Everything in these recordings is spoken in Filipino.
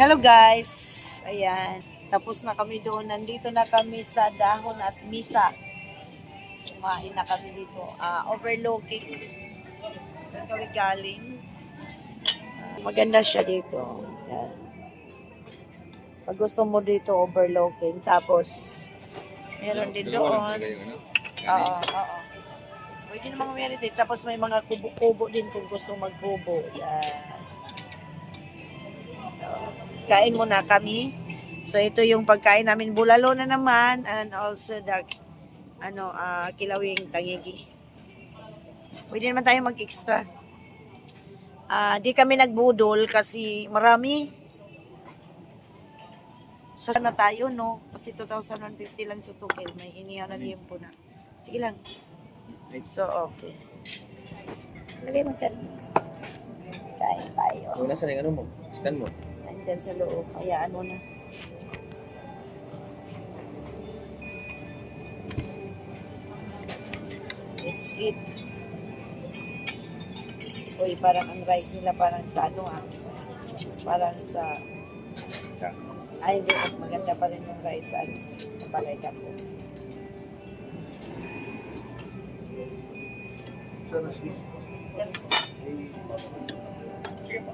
Hello guys! Ayan. Tapos na kami doon. Nandito na kami sa Dahon at Misa. Kumain na kami dito. Overlooking. Doon kami galing. Maganda siya dito. Ayan. Pag gusto mo dito, overlooking. Tapos, meron din doon. Oo, oo. Pwede namang meron din. Tapos may mga kubo-kubo din kung gusto magkubo. Ayan. Kain muna kami. So ito yung pagkain namin, bulalo na naman, and also the kilawing tangigi. Pwede naman tayo mag-extra. Di kami nagbudol kasi marami. Sana tayo, no? Kasi 2,150 lang sa tukil. May inihaw na liempo na. Sige lang. So, okay. Lagay mo dyan. Kain tayo. Nasa yung ano mo? Stand mo? Nandyan sa loob. Hayaan mo na. Let's eat. Uy, parang ang rice nila parang sa parang sa ay, hindi. Mas maganda pa rin yung rice sa palay ko. Sige pa.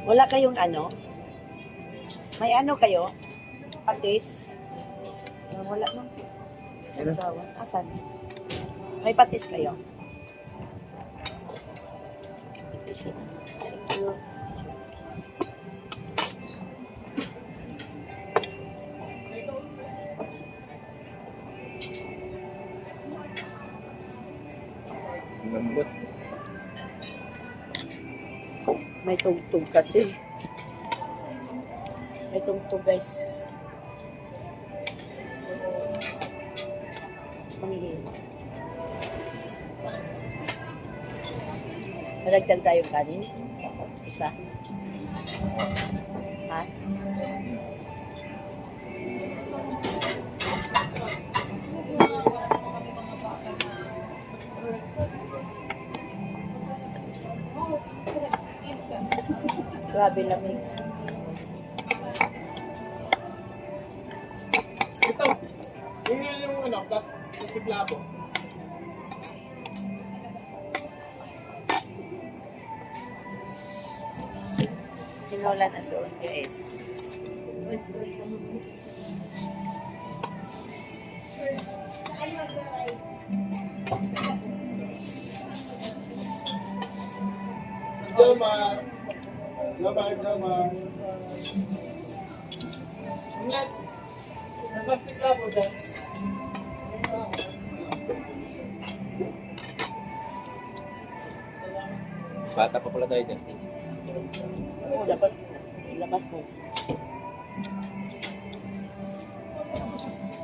Wala kayong ano? May ano kayo? Patis? Wala no? Sawa. Asan? May patis kayo? Thank you. Lambot. May tugtog kasi. May tugtog guys. Manghihil. Malagdag tayong kanin. Isa. Ha? Grabe lamig. Ito, yun yung ano, plastic labo. Sinola na doon guys. Jama. Ingat. Ang plastic labo dyan. Bata pa pala tayo dyan. Dapat ilabas mo.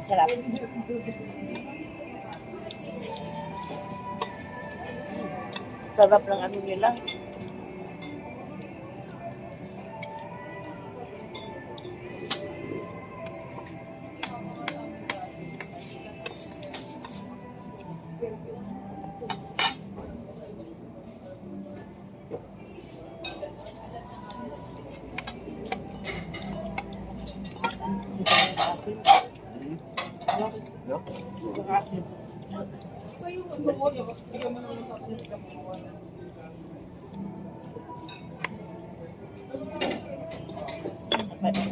Sarap. Sarap ng ano nila. No?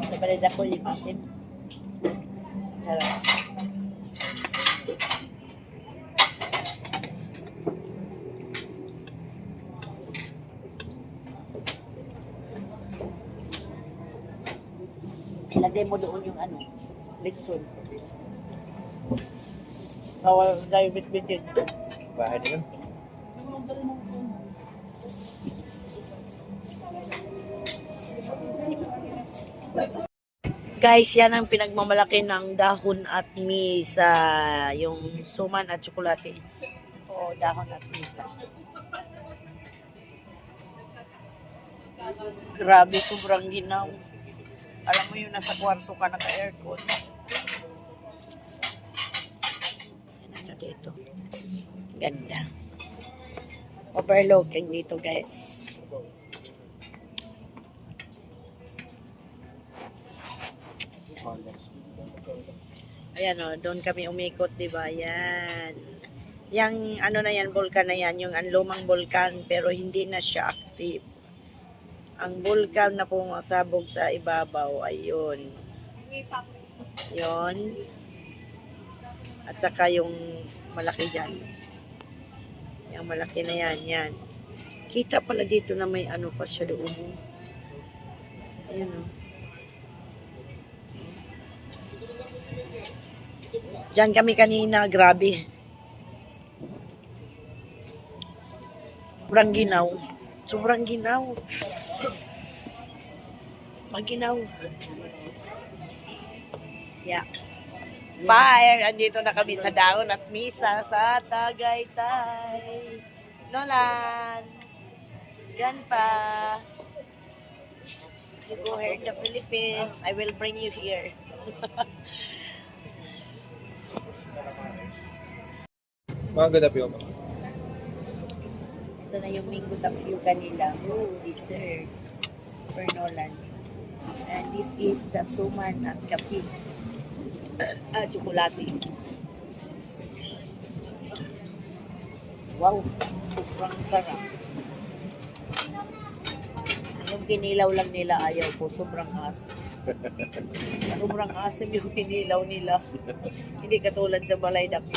Sa pared ako limasin. Sarap. Ilagay mo doon yung ano, litson. Bawal tayo bit-bitin. Bahay na yun. Guys, yan ang pinagmamalaki ng dahon at misa. Yung suman at tsokolate. O, dahon at misa. Grabe, sobrang ginaw. Alam mo yung nasa kwarto ka naka-aircon. Yan na dito. Ganda. Overlooking dito, guys. Ayan o, doon kami umikot, di ba? Yan. Yang ano na yan, vulkan na yan, yung lumang vulkan, pero hindi na siya active. Ang vulkan na pumasabog sa ibabaw, ayun. Yun. At saka yung malaki dyan. Yung malaki na yan, yan. Kita pala dito na may ano pa siya doon. Ayan o. Diyan kami kanina, grabe. Sobrang ginaw. Sobrang ginaw. Maginaw. Yeah. Bye! Andito na kami sa Dahon at Misa sa Tagaytay. Nolan! Yan pa. You go here in the Philippines, I will bring you here. Mga ganda po yung Ito na yung mango tapioca nila. Oh, dessert for Nolan. And this is the suman at kape. Chocolate. Wow, sobrang sarap. Yung kinilaw lang nila ayaw ko, sobrang asim. Sobrang asim yung kinilaw nila. Hindi katulad sa balay dako.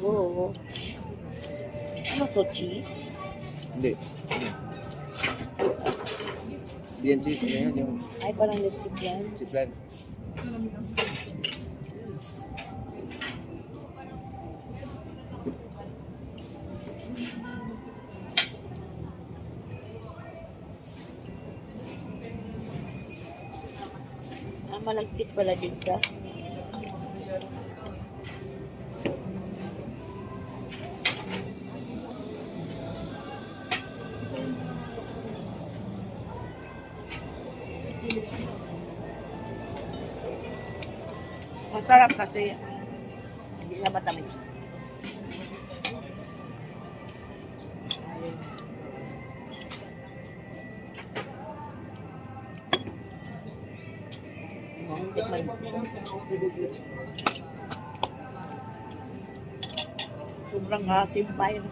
Oh. Ano to, cheese? Hindi. Cheese ah. Hindi yan cheese. Yan yung Ay, parang lipstick yan. cheese blend. Malagkit pala dito. Masarap kasi hindi na matamis. Sobrang asim pa yun.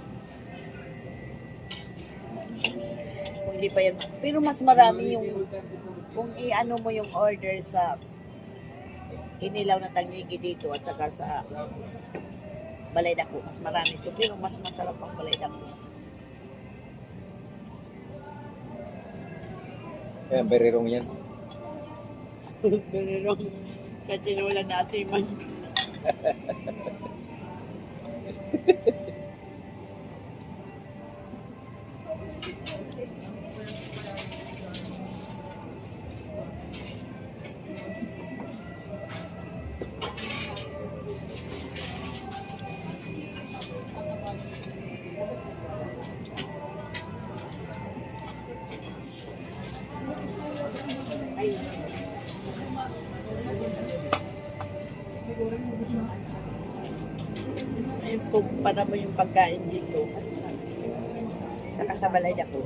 Kung hindi pa yan. Pero mas marami yung kung i-ano mo yung order sa kinilaw na tangigi dito at saka sa balay dako. Mas marami ito. Pero mas masarap ang balay dako. Ayan, berirong yan. Pero katinulan natin man. Ay. Ay, para mo yung pagkain dito. Saka sa balay dako.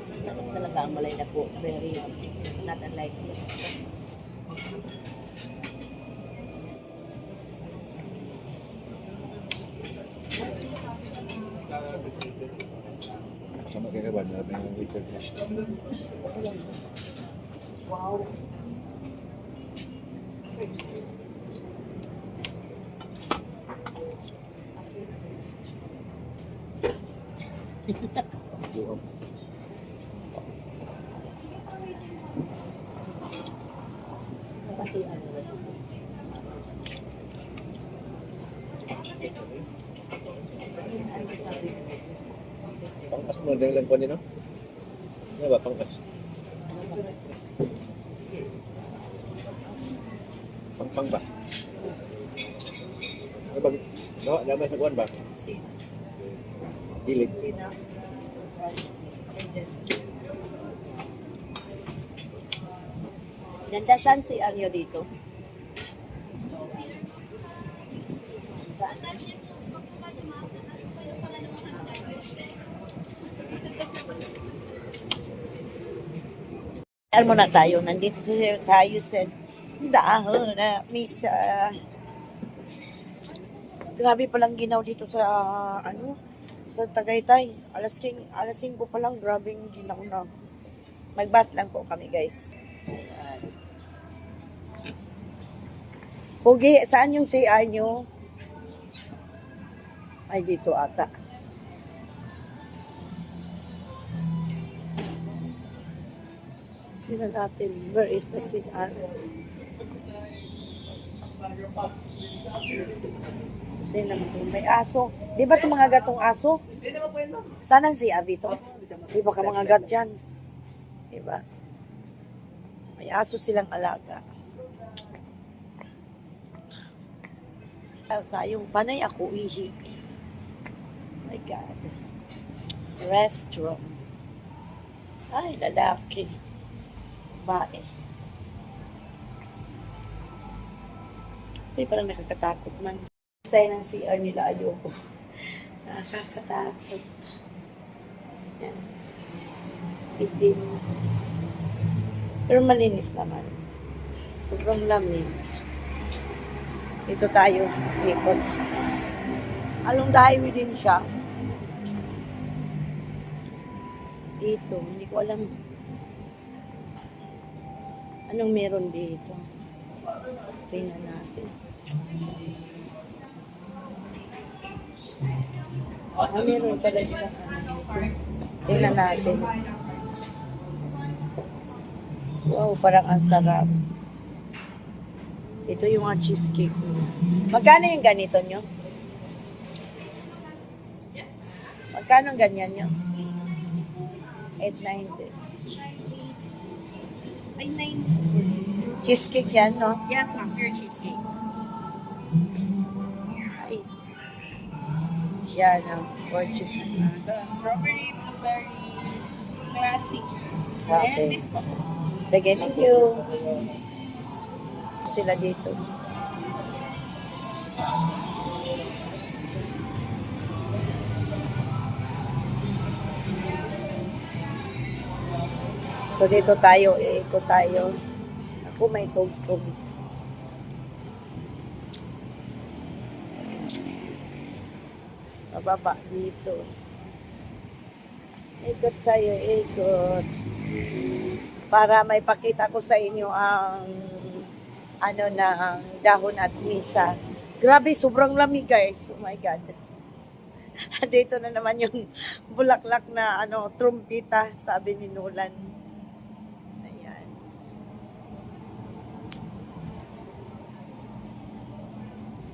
Sarap talaga ang balay dako. Very not unlike this. Sama kayak kawan, ada yang ikut. Wow. Kasi ano na siya. Pangkas mo din lang po nino. Ano ba pangkas? Pangpang ba? Ano ba? No, naman sa kuwan ba? Sina. Gilid. Sina. Ganda saan si Aryo dito? Alam mo na tayo, nandito tayo sa dahon na misa. Grabe palang ginaw dito sa, sa Tagaytay. Alas 5 pa lang, grabing ginaw na. Magbas lang po kami, guys. Ayan. Pugi, saan yung CR nyo? Ay, dito ata. Tingnan natin, where is the CR? Kasi naman ito, may aso. Di ba ito mga gatong aso? Saan ang CR dito? Di ba ka mga gat dyan? Di ba? May aso silang alaga. Tayong panay ako ihi. My God. Restaurant. Ay, lalaki. Bae. Hindi parang nakakatakot man. Sign ng CR nila, ayoko. Nakakatakot. Yan. Itim. Pero malinis naman. Sobrang lamig. Dito tayo, ikot. Along the highway din siya. Dito, hindi ko alam. Anong meron dito? Tingnan natin. Meron pala siya. Tingnan natin. Wow, parang ang sarap. Ito yung cheesecake. Magkano yung ganito nyo? Magkano ang ganyan nyo? 8.90. Ay, 9. Cheesecake yan, no? Yes, ma'am. Pure cheesecake. Ay. Yan, for cheesecake. The strawberry, blueberry, classic. Okay. And this one. Sige, thank you. Sila dito. So dito tayo, ikot tayo. Ako may tugtog. Bababa dito. Ikot tayo, ikot. Para may pakita ko sa inyo ang ang dahon at misa. Grabe, sobrang lamig guys. Oh my God. Dito na naman yung bulaklak na trumpeta, sabi ni Nolan. Ayan.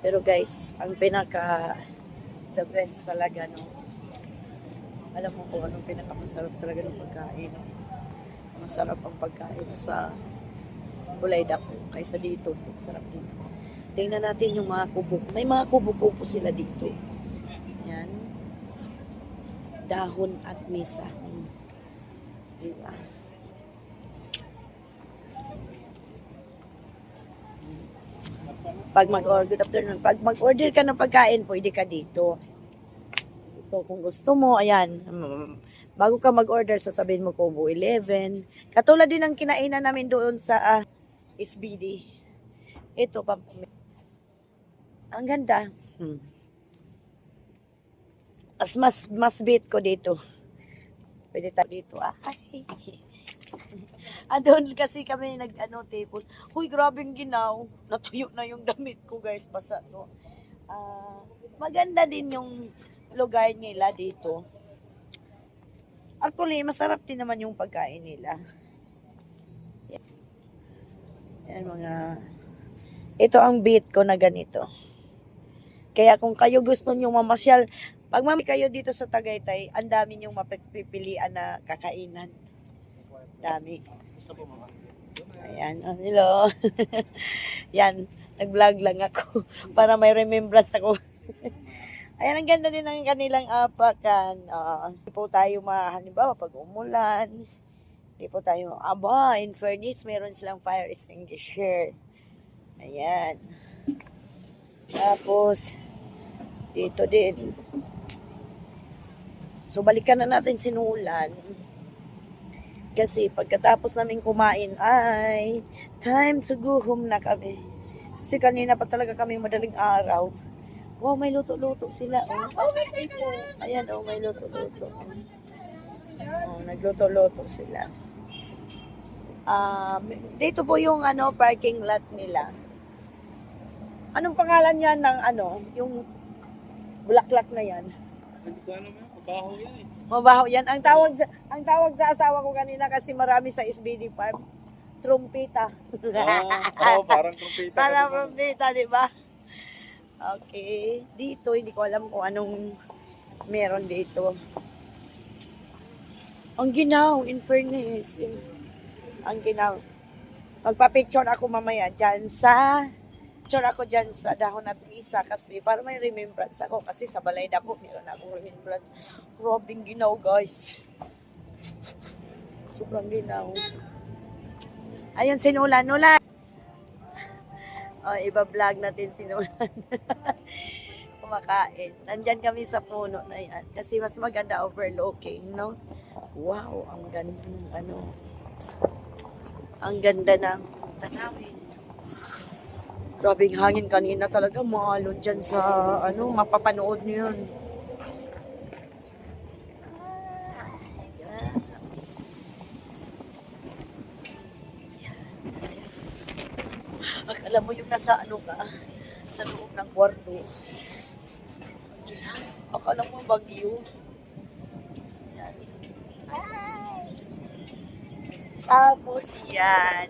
Pero guys, ang pinaka the best talaga, no? Alam mo kung anong pinakamasarap talaga ng pagkain, no? Masarap ang pagkain sa Bulay Dako kaysa dito. Masarap dito. Tingnan natin yung mga kubo. May mga kubo-kubo sila dito. Yan. Dahon at misa. Diba? Pag mag-order ka ng pagkain, pwede ka dito. Ito, kung gusto mo, ayan. Bago ka mag-order, sasabihin mo Kubo 11. Katulad din ng kinainan namin doon sa SBD. Ito, ang ganda. Mas bit ko dito. Pwede tayo dito. Ay. Doon kasi kami tapos, huy, grabing ginaw. Natuyo na yung damit ko, guys. Basa to. Maganda din yung lugar nila dito. Actually, masarap din naman yung pagkain nila. Yan ito ang beat ko na ganito. Kaya kung kayo gusto nyo mamasyal, pag kayo dito sa Tagaytay, ang dami nyong mapipilian na kakainan. Dami. Ayan, hello. Yan, nag-vlog lang ako para may remembrance ako. Ayan, ang ganda din ng kanilang apakan. Hindi po tayo halimbawa pag umulan. Hindi po tayo, in fairness, meron silang fire extinguisher. Ayan. Tapos, dito din. So, balikan na natin si Nolan. Kasi pagkatapos namin kumain ay time to go home na kami. Kasi kanina pa talaga kami madaling araw. Wow, may luto-luto sila. Oh. Ayan, oh, may luto-luto. Oh, nagluto-luto sila. Dito po yung parking lot nila. Anong pangalan niyan ng yung bulaklak na yan? Hindi ko alam yan. Mabaho yan eh. Mabaho yan. Ang tawag sa asawa ko kanina kasi marami sa SBD Farm. Trumpita. Parang trumpeta. Parang trumpita, di ba? Okay. Dito, hindi ko alam kung anong meron dito. Ang ginaw, in fairness. Ang ginaw. Magpa-picture ako mamaya dyan sa dahon at misa kasi para may remembrance ako kasi sa balay na po meron akong remembrance. Grabing ginaw, guys. Sobrang ginaw. Ayun, sinulan. Oh, iba-vlog natin sinulan. Kumakain. Nandyan kami sa puno na yan kasi mas maganda overlooking, no? Wow, ang ganda ng ang ganda ng tanawin. Grabing hangin kanina talaga, maalon dyan sa, mapapanood niyo yun. Akala mo yung nasa ka, sa loob ng kwarto. Akala mo bagyo. Yan. Tapos yan,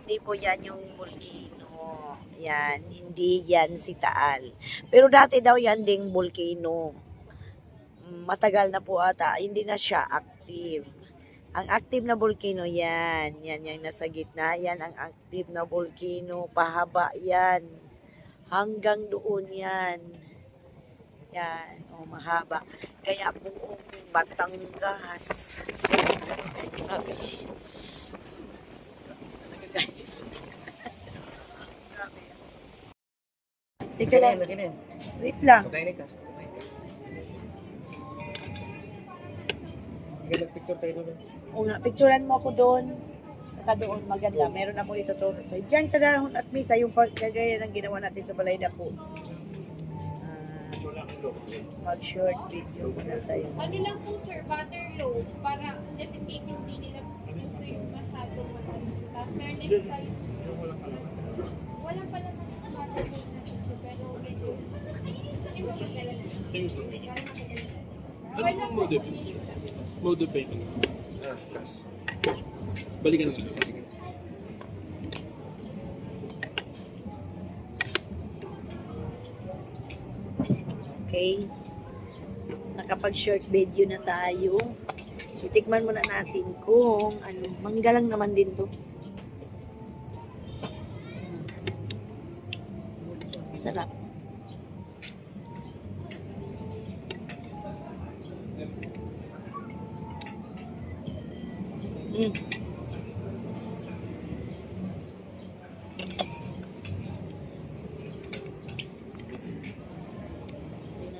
hindi po yan yung volcano. Yan, hindi yan si Taal. Pero dati daw yan ding volcano. Matagal na po ata, hindi na siya active. Ang active na volcano yan. Yan yung nasa gitna. Yan ang active na volcano. Pahaba yan. Hanggang doon yan. Yan. O, mahaba. Kaya buong Batangas. Grabe. Talaga, guys. Grabe. Teka lang. Wait lang. Pagkainig ka. Mag-picture tayo doon. O nga, picturean mo ako doon. Saka doon, maganda. Meron ako ituturo sa'yo. Diyan sa dahon at misa, yung kagaya ng ginawa natin sa Balay Dapo. Mag-short video muna tayo. Ano lang po sir, butter loaf para just in case hindi nila gusto yung masyadong matamis. Tapos meron din po tayo. Walang pala butter loaf na gusto pero medyo yung magdala na siya. Ano yung mode of payment? Mode of payment. Cash. Balikan natin. Sige. Okay. Nakapag-short video na tayo. Titikman muna natin kung mangga lang naman din to. Sarap. Tingnan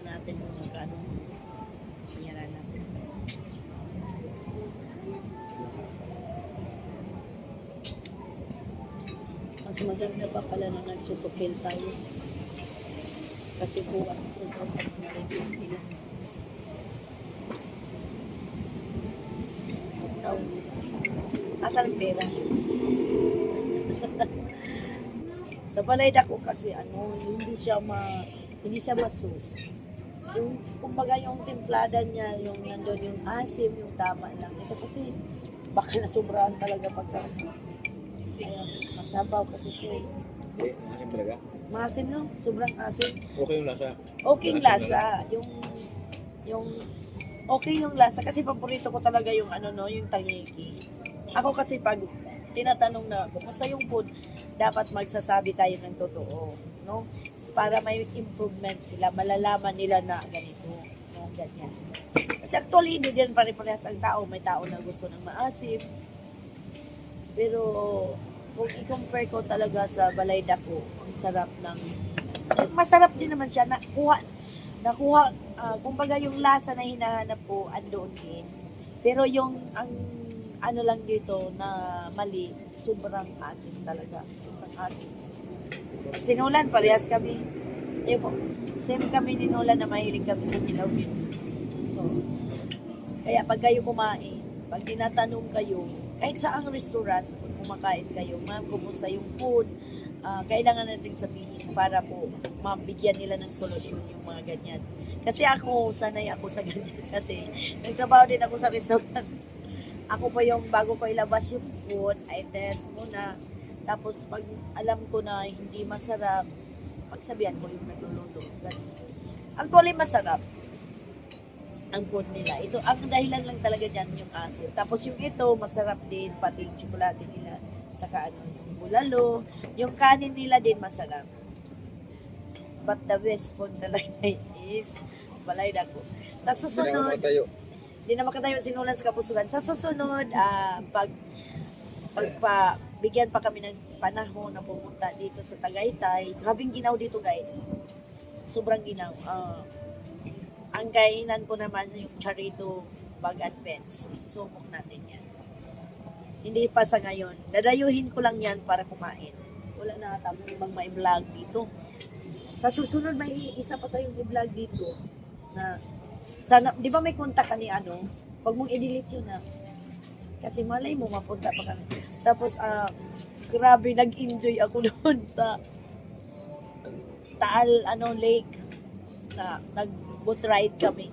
natin kung magkano. Tingnan natin. Mas maganda pa pala na nagsutukil tayo. Kasi po, 2,000 na rin yung ilan. Asan ang pera? Sa Balay Dapo kasi hindi siya masus. Yung kumbaga yung templada niya, yung nandoon yung asim, yung tama lang. Ito kasi baka nasubrahan talaga pagka masabaw kasi siya. Hindi, masin talaga. Maasim no? Sobrang asim. Okay yung lasa. Okay yung lasa. Yung okay yung lasa kasi paborito ko talaga yung yung tangiki. Ako kasi pag tinatanong na kumusta yung food, dapat magsasabi tayo ng totoo, no? Para may improvement sila, malalaman nila na ganito, no? Ganyan. Kasi actually, hindi din pare-parehas ang tao. May tao na gusto ng maasim. Pero kung i-compare ko talaga sa Balay Dapo, ang sarap ng masarap din naman siya. Nakuha, kumbaga yung lasa na hinahanap ko andoon din. Pero ang ano lang dito na mali, sobrang asin talaga. Sobrang asin. Si Nolan, parehas kami. Ayun po, same kami ni Nolan na mahilig kami sa kilawin. So, kaya pag kayo kumain, pag tinatanong kayo, kahit sa ang restaurant, kung kumakain kayo, ma'am, kumusta yung food, kailangan natin sabihin para po mabigyan nila ng solusyon yung mga ganyan. Kasi ako, sanay ako sa ganyan. Kasi nagtrabaho din ako sa restaurant. Ako pa yung bago ko ilabas yung food, I test muna. Tapos pag alam ko na hindi masarap, pagsabihan ko yung nagluluto. Actually, masarap ang food nila. Ito, ang dahilan lang talaga dyan yung asin. Tapos yung ito, masarap din, pati yung tsokolate nila. Saka ano, yung bulalo. Yung kanin nila din masarap. But the best food talaga is balay dako. Sa susunod, hindi na makatayo sinulan sa Kapusugan. Sa susunod, bigyan pa kami ng panahon na pumunta dito sa Tagaytay. Grabing ginaw dito, guys. Sobrang ginaw. Ang kainan ko naman yung Charito Bag and Pens. Isusubok natin yan. Hindi pa sa ngayon. Dadayuhin ko lang yan para kumain. Wala na ata ibang may vlog dito. Sa susunod, may isa pa tayong vlog dito na sana, di ba may kontak ka ni ano? Pag mong i-delete yun na. Kasi malay mo, mapunta pa kami. Tapos, grabe, nag-enjoy ako doon sa Taal, Lake. Na, nag-boat ride kami.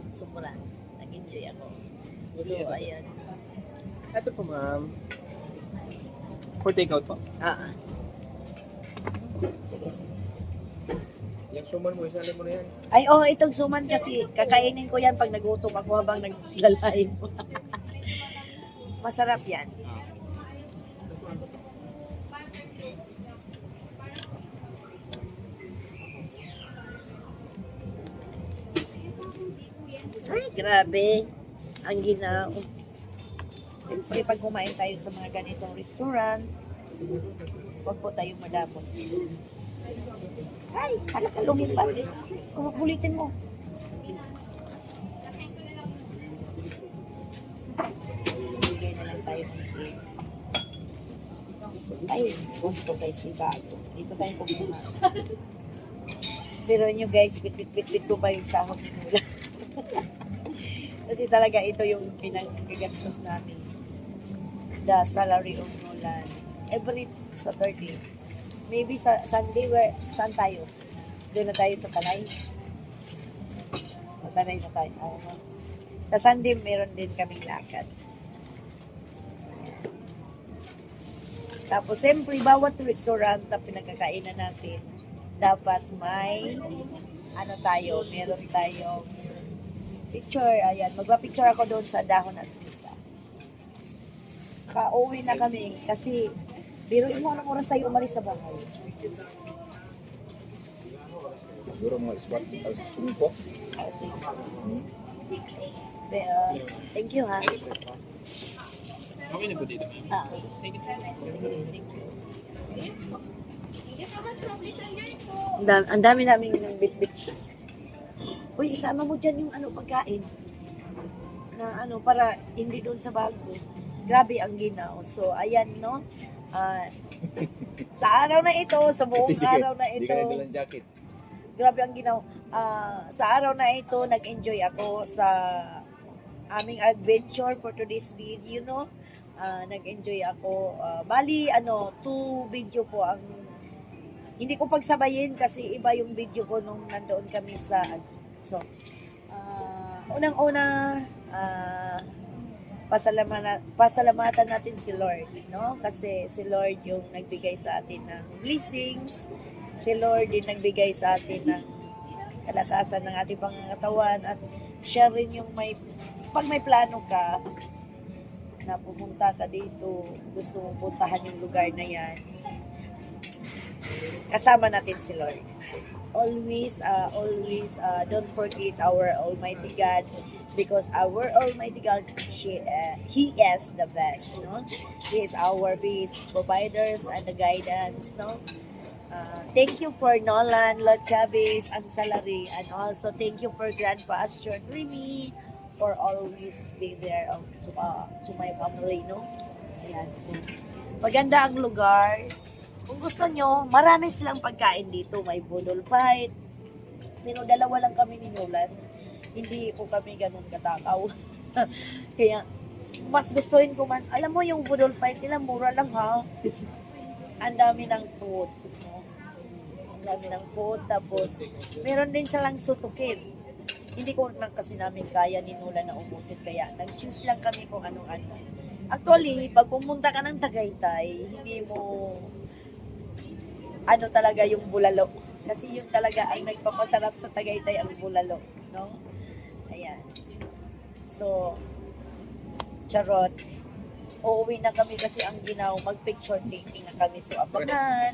Sobra. Nag-enjoy ako. So, ayan. Ito po, ma'am. For takeout po? Sige, sige. Yung suman mo, isali mo na yan. Ay, itong suman kasi, kakainin ko yan pag nagutom ako habang naglalain. Masarap yan. Ay, grabe. Ang ginao. Siyempre, pag kumain tayo sa mga ganitong restaurant, huwag po tayong madamot. Ay, kalakalungin pa rin. Kung mabulitin mo. Bigay na lang tayo ng cake. Ay, gusto tayo si Bago. Dito tayo pumunta. Pero nyo guys, bit ko pa yung sahod ni Nula. Kasi talaga ito yung pinagagastos namin. The salary of Nolan. Every Saturday. Maybe sa Sunday, saan tayo? Doon na tayo sa Tanay. Sa Tanay na tayo. Sa Sunday, meron din kaming lakad. Tapos, siyempre, bawat restaurant na pinagkakainan natin, dapat may, meron tayong picture. Ayan, magpa-picture ako doon sa dahon at misa. Ka-uwi na kami kasi biruin mo anong oras tayo umalis sa bahay. Siguro mga spot. Po. Kasi, thank you ha. Okay na po dito, ma'am. Thank you so much. Thank you. Yes po. Thank you so much for listening po. Ang dami namin ng bit-bit. Uy, isama mo dyan yung pagkain. Na para hindi doon sa bago. Grabe ang ginaw. So, ayan, no? Sa araw na ito, sa buong araw na Hindi ito, ka dalang jacket. grabe ang ginaw. Sa araw na ito, nag-enjoy ako sa aming adventure for today's video, no? Nag-enjoy ako. Bali, 2 video po ang hindi ko pagsabayin kasi iba yung video ko nung nandoon kami sa so unang-una pasalamatan natin si Lord, no? Kasi si Lord yung nagbigay sa atin ng blessings. Si Lord din nagbigay sa atin ng kalakasan ng ating pangangatawan at siya rin yung pag may plano ka na pupunta ka dito, gusto mong puntahan yung lugar na yan, kasama natin si Lord. Always, don't forget our Almighty God because our Almighty God, He is the best, no? He is our best providers and the guidance, no? Thank you for Nolan, Lot Chavez, and Salary, and also thank you for Grandpa Astro and Remy for always be there to my family, no? Ayan. So, maganda ang lugar. Kung gusto nyo, marami silang pagkain dito. May budol fight. Pero dalawa lang kami ni Nolan. Hindi po kami ganun katakaw. Kaya, mas gustuhin ko man. Alam mo yung budol fight nila, mura lang ha. Ang dami ng food. No? Ang dami ng food. Tapos, meron din silang sutukin. Hindi ko na kasi namin kaya ni Nolan na umusin. Kaya, nag-choose lang kami kung anong-ano. Actually, pag pumunta ka ng Tagaytay, hindi mo ano talaga yung bulalo. Kasi yun talaga ang nagpapasarap sa Tagaytay ang bulalo. No? Ayan. So, charot. Uuwi na kami kasi ang ginaw. Mag-picture taking na kami. So, abangan.